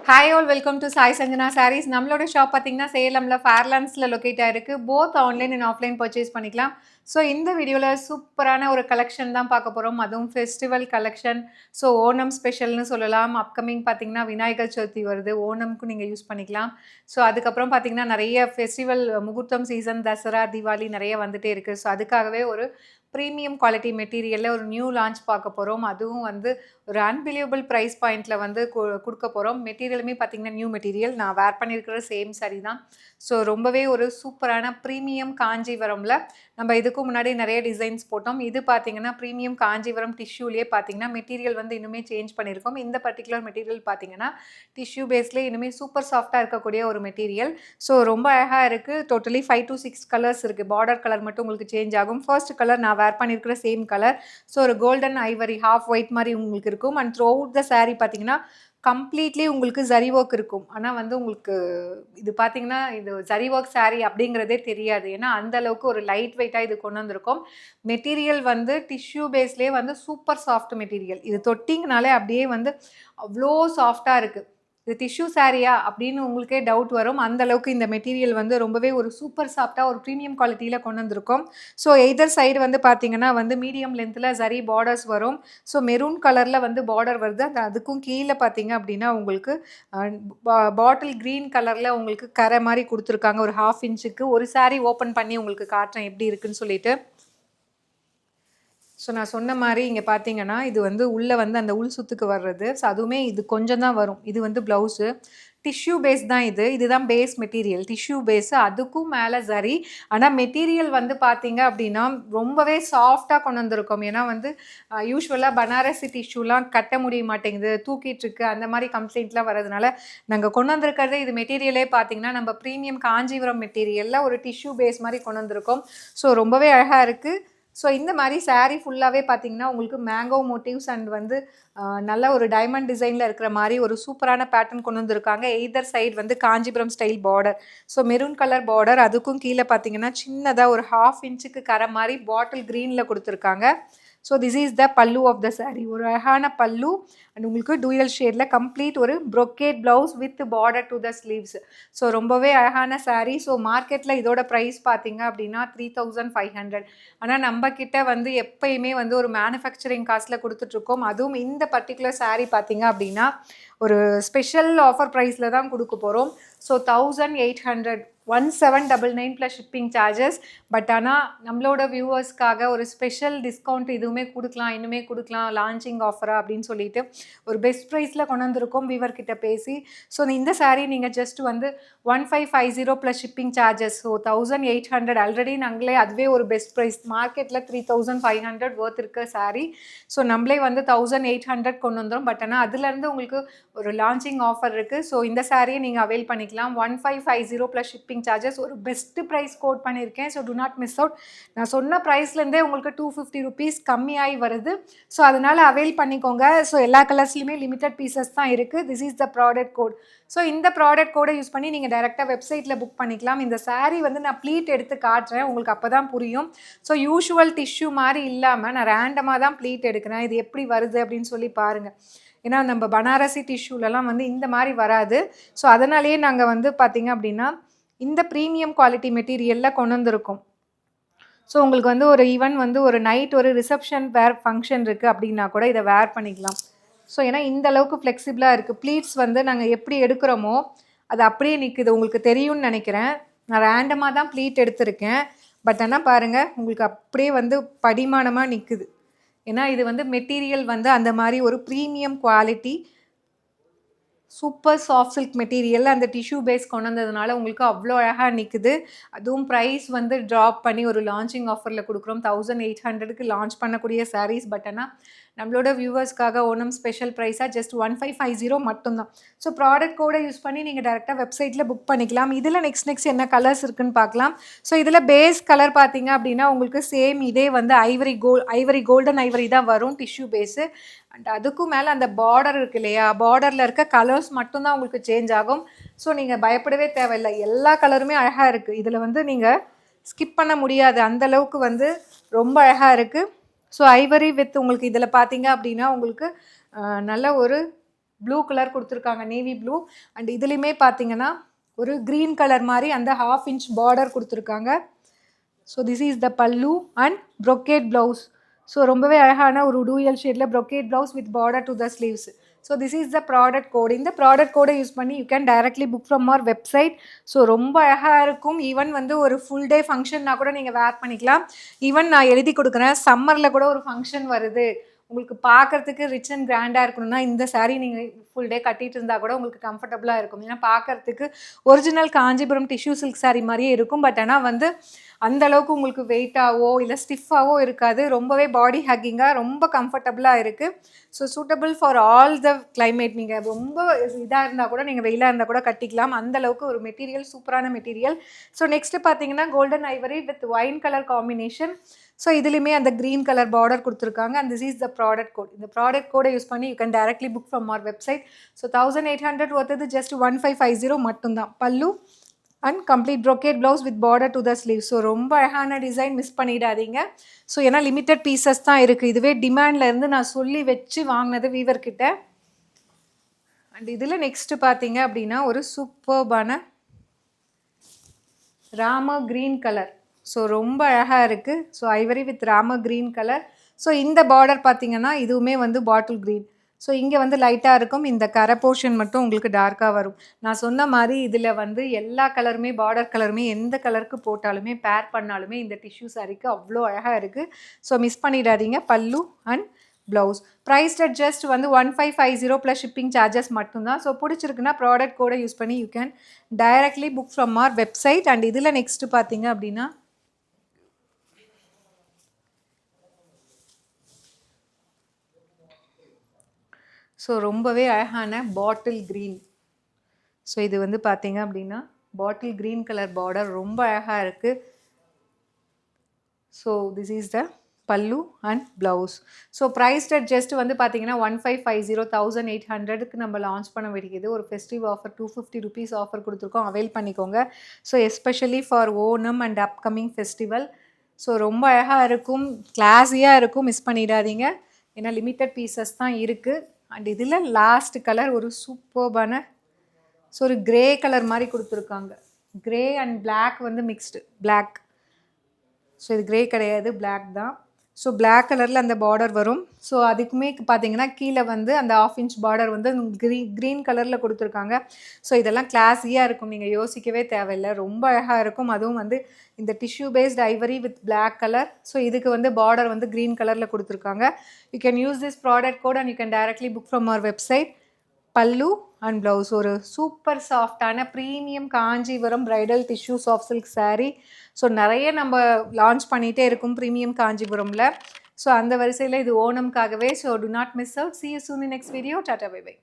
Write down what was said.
Hi all welcome to Sai Sanjana sarees. நம்மளோட shop பார்த்தீங்கன்னா சேலமில் ஃபேர்லாண்ட்ஸில் லொக்கேட் ஆயிருக்கு. Both online and offline purchase பண்ணிக்கலாம். ஸோ இந்த வீடியோவில் சூப்பரான ஒரு கலெக்ஷன் தான் பார்க்க போகிறோம். அதுவும் ஃபெஸ்டிவல் கலெக்ஷன். ஸோ ஓணம் ஸ்பெஷல்னு சொல்லலாம். அப்கமிங் பார்த்தீங்கன்னா விநாயகர் சதுர்த்தி வருது, ஓணம்க்கு நீங்கள் யூஸ் பண்ணிக்கலாம். ஸோ அதுக்கப்புறம் பார்த்தீங்கன்னா நிறைய ஃபெஸ்டிவல் முகூர்த்தம் சீசன், தசரா, தீபாவளி நிறைய வந்துகிட்டே இருக்குது. ஸோ அதுக்காகவே ஒரு ப்ரீமியம் குவாலிட்டி மெட்டீரியலில் ஒரு நியூ லான்ச் பார்க்க போகிறோம். அதுவும் வந்து ஒரு அன்பிலியபிள் ப்ரைஸ் பாயிண்டில் வந்து கொடுக்க போகிறோம். மெட்டீரியலுமே பார்த்திங்கன்னா நியூ மெட்டீரியல். நான் வேர் பண்ணியிருக்கிற சேம் சாரி தான். ஸோ ரொம்பவே ஒரு சூப்பரான ப்ரீமியம் காஞ்சிபுரமில் நம்ம இதுக்கு முன்னாடி நிறைய டிசைன்ஸ் போட்டோம். இது பார்த்திங்கன்னா ப்ரீமியம் காஞ்சிபுரம் டிஷ்யூலேயே பார்த்திங்கன்னா மெட்டீரியல் வந்து இன்னுமே சேஞ்ச் பண்ணியிருக்கோம். இந்த பர்டிகுலர் மெட்டீரியல் பார்த்திங்கன்னா டிஷ்யூ பேஸ்லேயே இன்னுமே சூப்பர் சாஃப்டாக இருக்கக்கூடிய ஒரு மெட்டீரியல். ஸோ ரொம்ப அழகாக இருக்குது. டோட்டலி 5 to 6 கலர்ஸ் இருக்குது. பார்டர் கலர் மட்டும் உங்களுக்கு சேஞ்ச் ஆகும். ஃபர்ஸ்ட் கலர் நான் வேர் பண்ணியிருக்கிற சேம் கலர். ஸோ ஒரு கோல்டன் ஐவரி ஹாஃப் ஒயிட் மாதிரி உங்களுக்கு இருக்கும். And through out the sari பார்த்தீங்கன்னா கம்ப்ளீட்லி உங்களுக்கு ஜரி ஒர்க் இருக்கும். ஆனால் வந்து உங்களுக்கு இது பார்த்தீங்கன்னா இது ஜரி ஒர்க் சாரீ அப்படிங்கிறதே தெரியாது. ஏன்னா அந்த அளவுக்கு ஒரு லைட் வெயிட்டாக இது கொண்டு வந்திருக்கும். மெட்டீரியல் வந்து டிஷ்யூ பேஸ்லேயே வந்து சூப்பர் சாஃப்ட் மெட்டீரியல். இது தொட்டிங்கனாலே அப்படியே வந்து அவ்வளோ சாஃப்டாக இருக்குது. இது டிஷ்யூ சாரியா அப்படின்னு உங்களுக்கே டவுட் வரும். அந்த அளவுக்கு இந்த மெட்டீரியல் வந்து ரொம்பவே ஒரு சூப்பர் சாஃப்டாக ஒரு ப்ரீமியம் குவாலிட்டியில் கொண்டு வந்திருக்கும். ஸோ எய்தர் சைடு வந்து பார்த்தீங்கன்னா வந்து மீடியம் லென்த்தில் சரி பார்டர்ஸ் வரும். ஸோ மெரூன் கலரில் வந்து பார்டர் வருது. அதுக்கும் கீழே பார்த்தீங்க அப்படின்னா உங்களுக்கு பாட்டில் க்ரீன் கலரில் உங்களுக்கு கரை மாதிரி கொடுத்துருக்காங்க. ஒரு 1/2 இன்ச்சுக்கு ஒரு சாரீ ஓப்பன் பண்ணி உங்களுக்கு காட்டுறேன் எப்படி இருக்குன்னு சொல்லிட்டு. ஸோ நான் சொன்ன மாதிரி இங்கே பார்த்தீங்கன்னா இது வந்து உள்ளே வந்து அந்த உள் சுத்துக்கு வர்றது. ஸோ அதுவுமே இது கொஞ்சம் தான் வரும். இது வந்து ப்ளவுஸு டிஷ்யூ பேஸ் தான். இதுதான் பேஸ் மெட்டீரியல், டிஷ்யூ பேஸு. அதுக்கும் மேலே சரி. ஆனால் மெட்டீரியல் வந்து பார்த்தீங்க அப்படின்னா ரொம்பவே சாஃப்டாக கொண்டு வந்திருக்கோம். ஏன்னா வந்து யூஸ்வலாக பனாரசி டிஷ்யூலாம் கட்ட முடிய மாட்டேங்குது, தூக்கிட்டுருக்கு, அந்த மாதிரி கம்ப்ளைண்ட்லாம் வரதுனால நாங்கள் கொண்டு வந்திருக்கிறதே இது மெட்டீரியலே பார்த்தீங்கன்னா நம்ம ப்ரீமியம் காஞ்சிபுரம் மெட்டீரியலில் ஒரு டிஷ்யூ பேஸ் மாதிரி கொண்டு வந்திருக்கோம். ஸோ ரொம்பவே அழகாக இருக்குது. ஸோ இந்த மாதிரி சாரீ ஃபுல்லாகவே பார்த்தீங்கன்னா உங்களுக்கு மேங்கோ மோட்டிவ்ஸ் அண்ட் வந்து நல்ல ஒரு டைமண்ட் டிசைனில் இருக்கிற மாதிரி ஒரு சூப்பரான பேட்டர்ன் கொண்டு வந்திருக்காங்க. எய்தர் சைடு வந்து Kanchipuram style border. So maroon colour border. அதுக்கும் கீழே பார்த்தீங்கன்னா சின்னதாக ஒரு 1/2 இன்ச்சுக்கு கரை மாதிரி பாட்டில் க்ரீனில் கொடுத்துருக்காங்க. ஸோ திஸ் இஸ் த பல்லு ஆஃப் த சாரீ. ஒரு அழகான பல்லு அண்ட் உங்களுக்கு டூயல் ஷேடில் கம்ப்ளீட் ஒரு brocade blouse with border to the sleeves. So ரொம்பவே அழகான சாரீ. ஸோ மார்க்கெட்டில் இதோட ப்ரைஸ் பார்த்தீங்க அப்படின்னா 3500. ஆனால் நம்ம கிட்ட வந்து எப்பயுமே வந்து ஒரு மேனுஃபேக்சரிங் காஸ்ட்டில் கொடுத்துட்ருக்கோம். அதுவும் இந்த பர்டிகுலர் சாரீ பார்த்தீங்க அப்படின்னா ஒரு ஸ்பெஷல் ஆஃபர் ப்ரைஸில் தான் கொடுக்க போகிறோம். So 1800, 1799 plus shipping charges. But ஆனால் நம்மளோட வியூவர்ஸ்க்காக ஒரு ஸ்பெஷல் டிஸ்கவுண்ட் இதுவுமே கொடுக்கலாம், இன்னுமே கொடுக்கலாம், லான்ச்சிங் ஆஃபராக அப்படின்னு சொல்லிட்டு ஒரு பெஸ்ட் ப்ரைஸில் கொண்டு வந்திருக்கோம் வீவர் கிட்ட பேசி. ஸோ இந்த சாரீ நீங்கள் ஜஸ்ட் வந்து 1550 plus shipping charges. So 1800 already நாங்களே அதுவே ஒரு பெஸ்ட் ப்ரைஸ். மார்க்கெட்டில் 3500 ஒர்த் இருக்க சாரீ. ஸோ நம்மளே வந்து 1800 கொண்டு வந்துடும். பட் ஆனால் அதுலேருந்து உங்களுக்கு ஒரு லான்ச்சிங் ஆஃபர் இருக்குது. ஸோ இந்த சாரியை நீங்கள் அவைல் பண்ணிக்கலாம். 1550 ப்ளஸ் ஷிப்பிங் சார்ஜஸ். ஒரு பெஸ்ட் ப்ரைஸ் கோட் பண்ணியிருக்கேன். So do not miss out. நான் சொன்ன ப்ரைஸ்லேருந்தே உங்களுக்கு 250 ருபீஸ் கம்மியாகி வருது. ஸோ அதனால் அவைல் பண்ணிக்கோங்க. ஸோ எல்லா கலர்ஸ்லையுமே லிமிட்டட் பீசஸ் தான் இருக்குது. This is the product code. So இந்த ப்ராடக்ட் கோடை யூஸ் பண்ணி நீங்கள் டைரெக்டாக வெப்சைட்டில் புக் பண்ணிக்கலாம். இந்த சாரீ வந்து நான் ப்ளீட் எடுத்து காட்டுறேன், உங்களுக்கு அப்போ தான் புரியும். ஸோ யூஷுவல் டிஷ்யூ மாதிரி இல்லாமல் நான் ரேண்டமாக தான் ப்ளீட் எடுக்கிறேன். இது எப்படி வருது அப்படின்னு சொல்லி பாருங்கள். ஏன்னா நம்ம பனாரசி டிஷ்யூலலாம் வந்து இந்த மாதிரி வராது. ஸோ அதனாலேயே நாங்கள் வந்து பார்த்திங்க அப்படின்னா இந்த ப்ரீமியம் குவாலிட்டி மெட்டீரியலில் கொண்டு வந்திருக்கோம். ஸோ உங்களுக்கு வந்து ஒரு ஈவன் வந்து ஒரு நைட் ஒரு ரிசப்ஷன் வேர் ஃபங்க்ஷன் இருக்குது அப்படின்னா கூட இதை வேர் பண்ணிக்கலாம். ஸோ ஏன்னா இந்த அளவுக்கு ஃப்ளெக்சிபிளாக இருக்குது. ப்ளீட்ஸ் வந்து நாங்கள் எப்படி எடுக்கிறோமோ அது அப்படியே நிற்குது. உங்களுக்கு தெரியும்னு நினைக்கிறேன். நான் ரேண்டமாக தான் ப்ளீட் எடுத்திருக்கேன். பட் ஆனால் பாருங்கள் உங்களுக்கு அப்படியே வந்து படிமானமாக நிற்குது. ஏன்னா இது வந்து மெட்டீரியல் வந்து அந்த மாதிரி ஒரு premium quality super soft silk material அந்த டிஷ்யூ பேஸ் கொண்டு வந்ததுனால உங்களுக்கு அவ்வளோ அழகாக நிற்குது. அதுவும் ப்ரைஸ் வந்து ட்ராப் பண்ணி ஒரு லான்ச்சிங் ஆஃபரில் கொடுக்குறோம். 1800க்கு லான்ச் பண்ணக்கூடிய சாரீஸ். பட் ஆனால் நம்மளோட வியூவர்ஸ்க்காக ஓணம் ஸ்பெஷல் ப்ரைஸாக ஜஸ்ட் 1550 மட்டும்தான். ஸோ ப்ராடக்ட் கோடை யூஸ் பண்ணி நீங்கள் டேரெக்டாக வெப்சைட்டில் புக் பண்ணிக்கலாம். இதில் நெக்ஸ்ட் என்ன கலர்ஸ் இருக்குதுன்னு பார்க்கலாம். ஸோ இதில் பேஸ் கலர் பார்த்தீங்க அப்படின்னா உங்களுக்கு சேம் இதே வந்து கோல்டன் ஐவரி தான் வரும் டிஷ்யூ பேஸு. அண்ட் அதுக்கும் மேலே அந்த பார்டர் இருக்குது இல்லையா, பார்டரில் இருக்க கலர்ஸ் மட்டும்தான் உங்களுக்கு சேஞ்ச் ஆகும். ஸோ நீங்கள் பயப்படவே தேவையில்லை. எல்லா கலருமே அழகாக இருக்குது. இதில் வந்து நீங்கள் ஸ்கிப் பண்ண முடியாது. அந்தளவுக்கு வந்து ரொம்ப அழகாக இருக்குது. ஸோ ஐவரி வித் உங்களுக்கு இதில் பார்த்தீங்க அப்படின்னா உங்களுக்கு நல்ல ஒரு ப்ளூ கலர் கொடுத்துருக்காங்க, நேவி ப்ளூ. அண்ட் இதுலேயுமே பார்த்தீங்கன்னா ஒரு க்ரீன் கலர் மாதிரி அந்த 1/2 inch பார்டர் கொடுத்துருக்காங்க. So this is the pallu and brocade blouse. So ரொம்பவே அழகான ஒரு டூயல் ஷேடில் brocade blouse with border to the sleeves. So this is the product code. இந்த ப்ராடக்ட் கோடை யூஸ் பண்ணி you can directly book from our website. So ரொம்ப அழகாக இருக்கும். ஈவன் வந்து ஒரு ஃபுல் டே ஃபங்க்ஷன்னா கூட நீங்கள் வேர் பண்ணிக்கலாம். ஈவன் நான் எழுதி கொடுக்குறேன், சம்மரில் கூட ஒரு ஃபங்க்ஷன் வருது, உங்களுக்கு பார்க்குறதுக்கு ரிச் அண்ட் கிராண்டாக இருக்கணும்னா இந்த சாரீ நீங்கள் ஃபுல் டே கட்டிகிட்டு இருந்தால் கூட உங்களுக்கு கம்ஃபர்டபுளாக இருக்கும். ஏன்னா பார்க்குறதுக்கு original Kanchipuram tissue silk sari மாதிரியே இருக்கும். பட் ஆனால் வந்து அந்தளவுக்கு உங்களுக்கு வெயிட்டாகவோ இல்லை ஸ்டிஃபாகவோ இருக்காது. ரொம்பவே பாடி ஹக்கிங்காக ரொம்ப கம்ஃபர்டபுளாக இருக்குது. So suitable for all the climate. நீங்கள் ரொம்ப இதாக இருந்தால் கூட, நீங்கள் வெயிலாக இருந்தால் கூட கட்டிக்கலாம். அந்தளவுக்கு ஒரு மெட்டீரியல், சூப்பரான மெட்டீரியல். ஸோ நெக்ஸ்ட்டு பார்த்தீங்கன்னா golden ivory with wine colour combination. So இதுலேயுமே அந்த க்ரீன் கலர் பார்டர் கொடுத்துருக்காங்க. And this is the product code. இந்த ப்ராடக்ட் கோடை யூஸ் பண்ணி you can directly book from our website. So 1800 ஒருத்தது ஜஸ்ட் 1550 மட்டும்தான். Pallu and complete brocade blouse with border to the sleeve. So ரொம்ப அழகான டிசைன், மிஸ் பண்ணிடாதீங்க. So ஏன்னா லிமிட்டட் பீசஸ் தான் இருக்குது. இதுவே டிமாண்டில் இருந்து நான் சொல்லி வச்சு வாங்கினது வீவர்கிட்ட. அண்ட் இதில் நெக்ஸ்ட்டு பார்த்தீங்க அப்படின்னா ஒரு சூப்பர்பான ராம க்ரீன் கலர். ஸோ ரொம்ப அழகாக இருக்குது. So Ivory with Rama green colour. So இந்த பார்டர் பார்த்தீங்கன்னா இதுவுமே வந்து பாட்டில் க்ரீன். ஸோ இங்கே வந்து லைட்டாக இருக்கும், இந்த கரை போர்ஷன் மட்டும் உங்களுக்கு டார்க்காக வரும். நான் சொன்ன மாதிரி இதில் வந்து எல்லா கலருமே, பார்டர் கலருமே எந்த கலருக்கு போட்டாலுமே பேர் பண்ணாலுமே இந்த டிஷ்யூ சாரீக்கு அவ்வளோ அழகாக இருக்குது. ஸோ மிஸ் பண்ணிடாதீங்க. Pallu and blouse price at just வந்து 1550 ப்ளஸ் ஷிப்பிங் சார்ஜஸ் மட்டும்தான். ஸோ பிடிச்சிருக்குன்னா ப்ராடக்ட் கோடை யூஸ் பண்ணி you can directly book from our website. And இதில் நெக்ஸ்ட்டு பார்த்தீங்க அப்படின்னா ஸோ ரொம்பவே அழகான பாட்டில் க்ரீன். ஸோ இது வந்து பார்த்தீங்க அப்படின்னா பாட்டில் க்ரீன் கலர் பார்டர் ரொம்ப அழகாக இருக்குது. So this is the pallu and blouse. So price at just வந்து பார்த்தீங்கன்னா 1550 1800க்கு நம்ம லான்ச் பண்ண வேண்டியது. ஒரு ஃபெஸ்டிவ் ஆஃபர் 250 rupees ஆஃபர் கொடுத்துருக்கோம், அவைல் பண்ணிக்கோங்க. So especially for Onam and upcoming festival. So ரொம்ப அழகாக இருக்கும், கிளாஸியாக இருக்கும், மிஸ் பண்ணிடாதீங்க. ஏன்னா லிமிட்டட் பீசஸ் தான் இருக்குது. அண்ட் இதில் லாஸ்ட் கலர் ஒரு சூப்பர்பான ஸோ ஒரு கிரே கலர் மாதிரி கொடுத்துருக்காங்க. கிரே அண்ட் பிளாக் வந்து மிக்ஸ்டு பிளாக். ஸோ இது கிரே கிடையாது, பிளாக் தான். ஸோ பிளாக் கலரில் அந்த பார்டர் வரும். ஸோ அதுக்குமே பார்த்தீங்கன்னா கீழே வந்து அந்த 1/2 inch பார்டர் வந்து க்ரீன் கலரில் கொடுத்துருக்காங்க. ஸோ இதெல்லாம் கிளாஸியாக இருக்கும், நீங்கள் யோசிக்கவே தேவையில்லை, ரொம்ப அழகாக இருக்கும். அதுவும் வந்து இந்த tissue based ivory with black colour. So இதுக்கு வந்து பார்டர் வந்து க்ரீன் கலரில் கொடுத்துருக்காங்க. You can use this product code and you can directly book from our website. Pallu and blouse ஒரு சூப்பர் சாஃப்டான premium Kanchipuram bridal tissue soft silk saree. So நிறைய நம்ம launch பண்ணிகிட்டே இருக்கும் ப்ரீமியம் காஞ்சிபுரமில். ஸோ அந்த வரிசையில் இது ஓணம்காகவே. So do not miss out. See you soon in next video. Tata, bye bye.